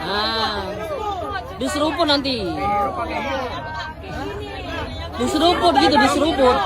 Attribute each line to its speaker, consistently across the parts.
Speaker 1: Nah, diseruput nanti. Diseruput gitu, diseruput.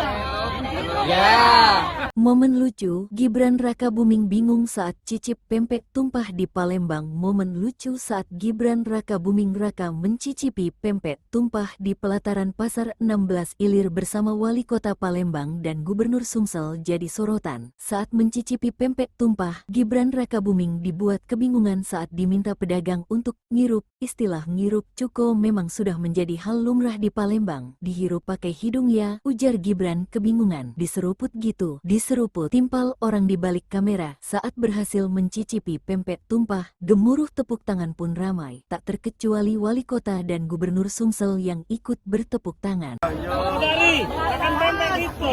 Speaker 1: Ya.
Speaker 2: Momen lucu, Gibran Rakabuming bingung saat cicip pempek tumpah di Palembang. Momen lucu saat Gibran Rakabuming Raka mencicipi pempek tumpah di pelataran Pasar 16 Ilir bersama Wali Kota Palembang dan Gubernur Sumsel jadi sorotan. Saat mencicipi pempek tumpah, Gibran Rakabuming dibuat kebingungan saat diminta pedagang untuk ngirup. Istilah ngirup cuko memang sudah menjadi hal lumrah di Palembang. Dihirup pakai hidung ya, ujar Gibran kebingungan. Diseruput gitu. Diseruput, timpal orang di balik kamera saat berhasil mencicipi pempek tumpah. Gemuruh tepuk tangan pun ramai, tak terkecuali Wali Kota dan Gubernur Sumsel yang ikut bertepuk tangan.
Speaker 3: Dari, makan pempek gitu.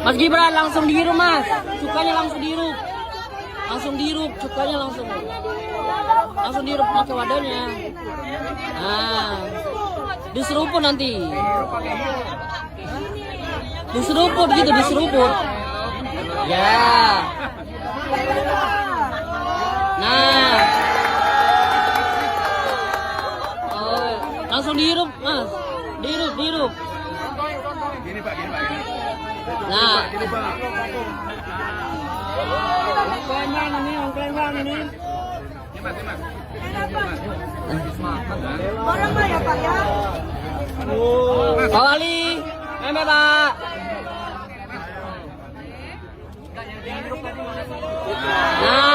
Speaker 1: Mas Gibran langsung dihirup mas, cukanya langsung dihirup. Langsung dihirup, cukanya langsung. Langsung dihirup pakai wadahnya. Nah, diseruput nanti. Diseruput gitu, diseruput. Ya. Nah. Oh, langsung dihirup, Mas. Dihirup, dihirup.
Speaker 3: Gini Pak, gini Pak.
Speaker 1: Nah.
Speaker 3: Gini Pak. Kelembang ini, kelembang ini. Mas.
Speaker 4: Orang mah ya Pak ya.
Speaker 1: Pak Wali, meme Pak. Nah.